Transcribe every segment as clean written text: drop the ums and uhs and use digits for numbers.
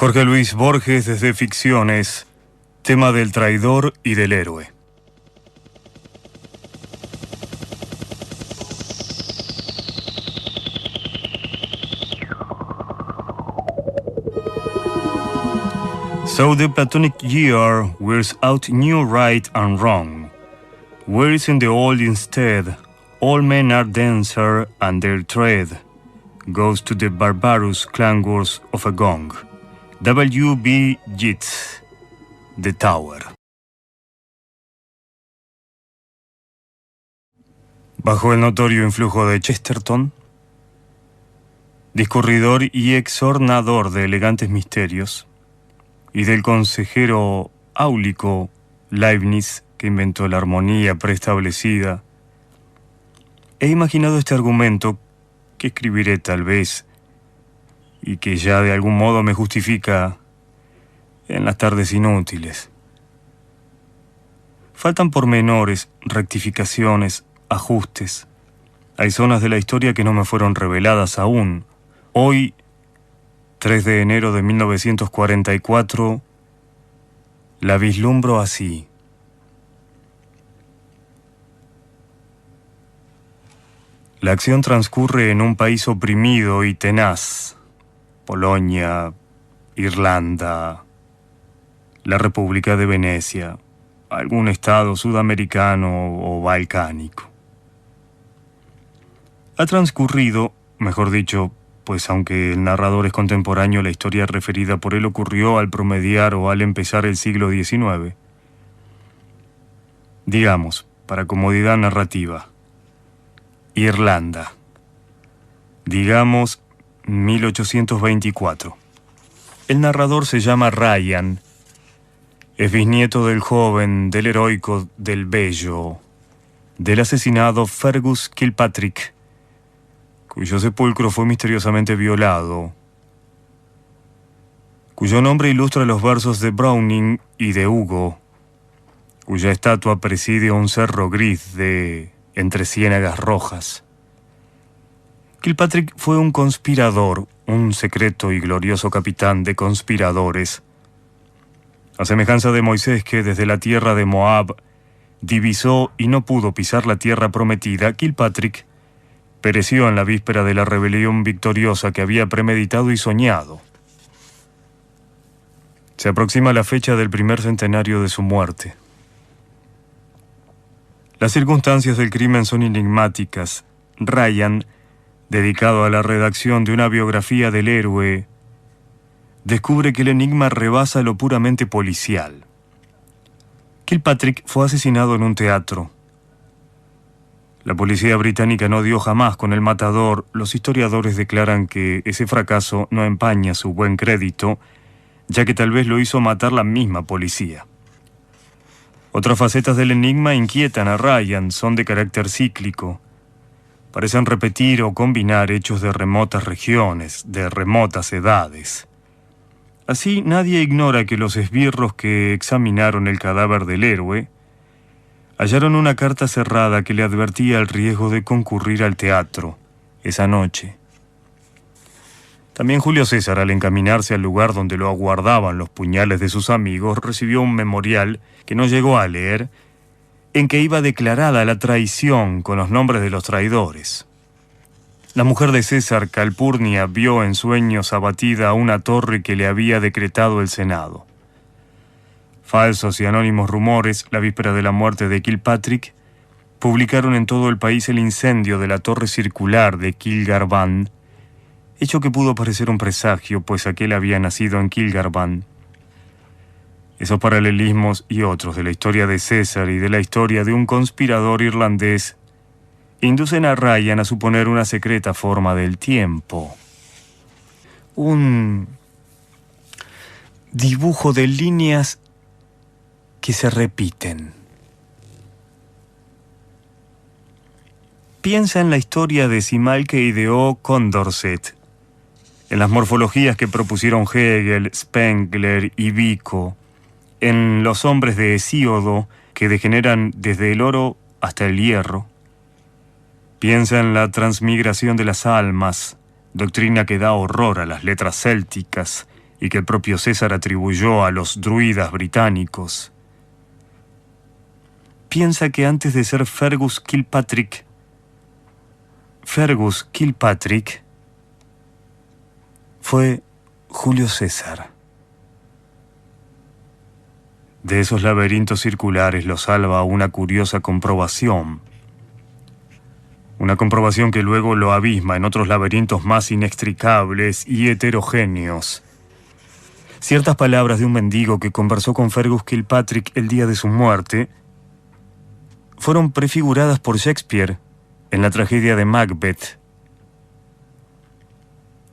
Jorge Luis Borges desde Ficciones, tema del traidor y del héroe. So the Platonic year wears out new right and wrong. Whereas in the old instead, all men are dancer and their tread goes to the barbarous clangors of a gong. W.B. Yeats, The Tower. Bajo el notorio influjo de Chesterton, discurridor y exornador de elegantes misterios, y del consejero áulico Leibniz, que inventó la armonía preestablecida, he imaginado este argumento que escribiré tal vez y que ya de algún modo me justifica en las tardes inútiles. Faltan pormenores, rectificaciones, ajustes. Hay zonas de la historia que no me fueron reveladas aún. Hoy, 3 de enero de 1944, la vislumbro así. La acción transcurre en un país oprimido y tenaz. Polonia, Irlanda, la República de Venecia, algún estado sudamericano o balcánico. Ha transcurrido, mejor dicho, pues aunque el narrador es contemporáneo, la historia referida por él ocurrió al promediar o al empezar el siglo XIX. Digamos, para comodidad narrativa, Irlanda. Digamos, 1824. El narrador se llama Ryan. Es bisnieto del joven, del heroico, del bello, del asesinado Fergus Kilpatrick, cuyo sepulcro fue misteriosamente violado, cuyo nombre ilustra los versos de Browning y de Hugo, cuya estatua preside un cerro gris de entre ciénagas rojas. Kilpatrick fue un conspirador, un secreto y glorioso capitán de conspiradores. A semejanza de Moisés que desde la tierra de Moab divisó y no pudo pisar la tierra prometida, Kilpatrick pereció en la víspera de la rebelión victoriosa que había premeditado y soñado. Se aproxima la fecha del primer centenario de su muerte. Las circunstancias del crimen son enigmáticas. Ryan, dedicado a la redacción de una biografía del héroe, descubre que el enigma rebasa lo puramente policial. Kilpatrick fue asesinado en un teatro. La policía británica no dio jamás con el matador. Los historiadores declaran que ese fracaso no empaña su buen crédito, ya que tal vez lo hizo matar la misma policía. Otras facetas del enigma inquietan a Ryan, son de carácter cíclico. Parecen repetir o combinar hechos de remotas regiones, de remotas edades. Así, nadie ignora que los esbirros que examinaron el cadáver del héroe hallaron una carta cerrada que le advertía el riesgo de concurrir al teatro esa noche. También Julio César, al encaminarse al lugar donde lo aguardaban los puñales de sus amigos, recibió un memorial que no llegó a leer, en que iba declarada la traición con los nombres de los traidores. La mujer de César, Calpurnia, vio en sueños abatida una torre que le había decretado el Senado. Falsos y anónimos rumores, la víspera de la muerte de Kilpatrick, publicaron en todo el país el incendio de la torre circular de Kilgarvan, hecho que pudo parecer un presagio, pues aquel había nacido en Kilgarvan. Esos paralelismos y otros de la historia de César y de la historia de un conspirador irlandés inducen a Ryan a suponer una secreta forma del tiempo. Un dibujo de líneas que se repiten. Piensa en la historia decimal que ideó Condorcet, en las morfologías que propusieron Hegel, Spengler y Vico, en los hombres de Hesíodo que degeneran desde el oro hasta el hierro. Piensa en la transmigración de las almas, doctrina que da horror a las letras célticas, y que el propio César atribuyó a los druidas británicos. Piensa que antes de ser Fergus Kilpatrick fue Julio César. De esos laberintos circulares lo salva una curiosa comprobación. Una comprobación que luego lo abisma en otros laberintos más inextricables y heterogéneos. Ciertas palabras de un mendigo que conversó con Fergus Kilpatrick el día de su muerte fueron prefiguradas por Shakespeare en la tragedia de Macbeth.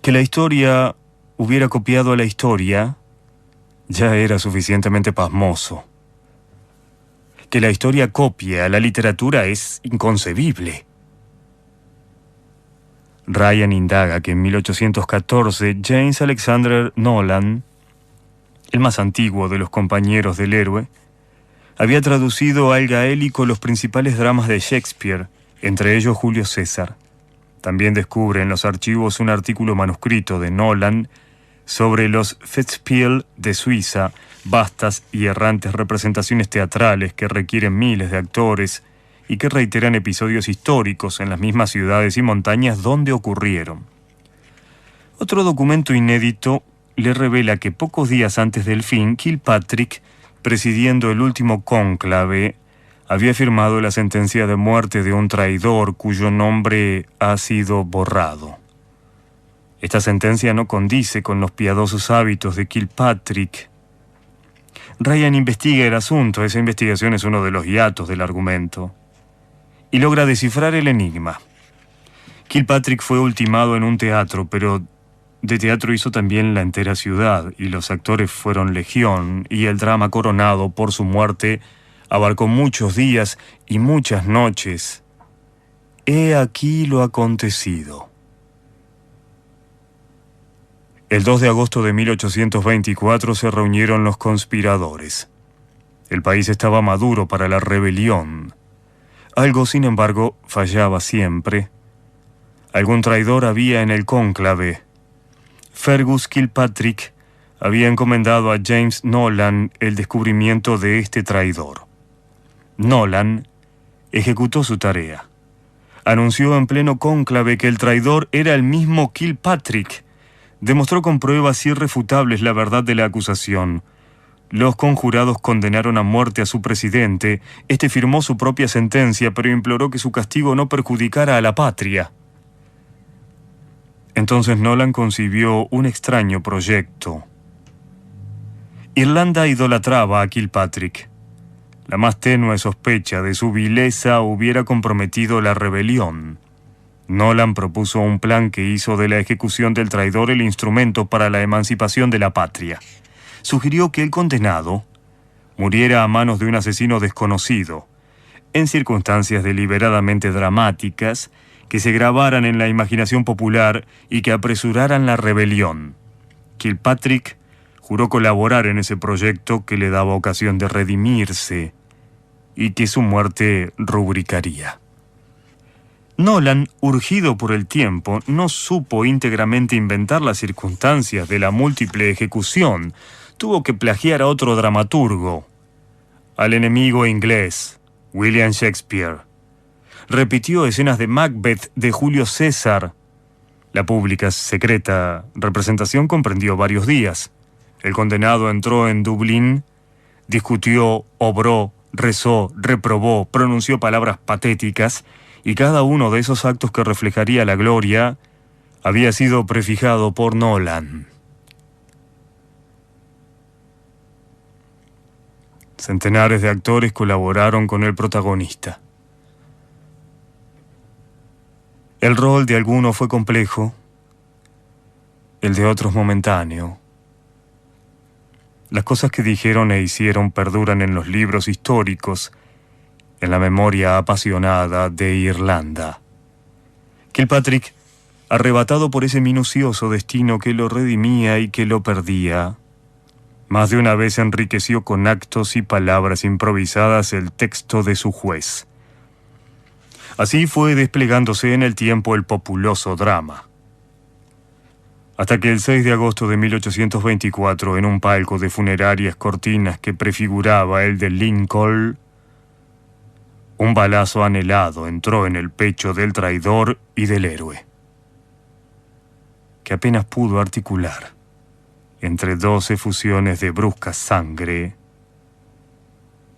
Que la historia hubiera copiado a la historia ya era suficientemente pasmoso. Que la historia copie a la literatura es inconcebible. Ryan indaga que en 1814 James Alexander Nolan, el más antiguo de los compañeros del héroe, había traducido al gaélico los principales dramas de Shakespeare, entre ellos Julio César. También descubre en los archivos un artículo manuscrito de Nolan sobre los Festspiele de Suiza, vastas y errantes representaciones teatrales que requieren miles de actores y que reiteran episodios históricos en las mismas ciudades y montañas donde ocurrieron. Otro documento inédito le revela que pocos días antes del fin, Kilpatrick, presidiendo el último cónclave, había firmado la sentencia de muerte de un traidor cuyo nombre ha sido borrado. Esta sentencia no condice con los piadosos hábitos de Kilpatrick. Ryan investiga el asunto, esa investigación es uno de los hiatos del argumento, y logra descifrar el enigma. Kilpatrick fue ultimado en un teatro, pero de teatro hizo también la entera ciudad, y los actores fueron legión, y el drama coronado por su muerte abarcó muchos días y muchas noches. He aquí lo acontecido. El 2 de agosto de 1824 se reunieron los conspiradores. El país estaba maduro para la rebelión. Algo, sin embargo, fallaba siempre. Algún traidor había en el cónclave. Fergus Kilpatrick había encomendado a James Nolan el descubrimiento de este traidor. Nolan ejecutó su tarea. Anunció en pleno cónclave que el traidor era el mismo Kilpatrick. Demostró con pruebas irrefutables la verdad de la acusación. Los conjurados condenaron a muerte a su presidente. Este firmó su propia sentencia, pero imploró que su castigo no perjudicara a la patria. Entonces Nolan concibió un extraño proyecto. Irlanda idolatraba a Kilpatrick. La más tenue sospecha de su vileza hubiera comprometido la rebelión. Nolan propuso un plan que hizo de la ejecución del traidor el instrumento para la emancipación de la patria. Sugirió que el condenado muriera a manos de un asesino desconocido, en circunstancias deliberadamente dramáticas que se grabaran en la imaginación popular y que apresuraran la rebelión. Kilpatrick juró colaborar en ese proyecto que le daba ocasión de redimirse y que su muerte rubricaría. Nolan, urgido por el tiempo, no supo íntegramente inventar las circunstancias de la múltiple ejecución. Tuvo que plagiar a otro dramaturgo, al enemigo inglés, William Shakespeare. Repitió escenas de Macbeth de Julio César. La pública, secreta representación comprendió varios días. El condenado entró en Dublín, discutió, obró, rezó, reprobó, pronunció palabras patéticas, y cada uno de esos actos que reflejaría la gloria había sido prefijado por Nolan. Centenares de actores colaboraron con el protagonista. El rol de algunos fue complejo, el de otros momentáneo. Las cosas que dijeron e hicieron perduran en los libros históricos, en la memoria apasionada de Irlanda. Kilpatrick, arrebatado por ese minucioso destino que lo redimía y que lo perdía, más de una vez enriqueció con actos y palabras improvisadas el texto de su juez. Así fue desplegándose en el tiempo el populoso drama. hasta que el 6 de agosto de 1824, en un palco de funerarias cortinas que prefiguraba el de Lincoln, un balazo anhelado entró en el pecho del traidor y del héroe, que apenas pudo articular, entre 2 efusiones de brusca sangre,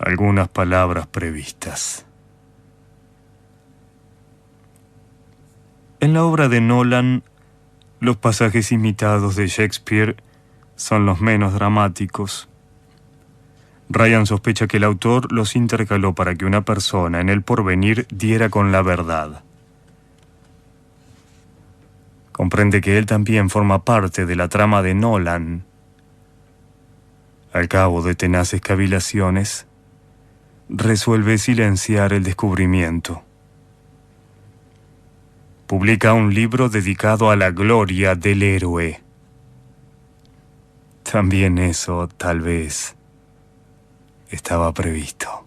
algunas palabras previstas. En la obra de Nolan, los pasajes imitados de Shakespeare son los menos dramáticos. Ryan sospecha que el autor los intercaló para que una persona en el porvenir diera con la verdad. Comprende que él también forma parte de la trama de Nolan. Al cabo de tenaces cavilaciones, resuelve silenciar el descubrimiento. Publica un libro dedicado a la gloria del héroe. También eso, tal vez, estaba previsto.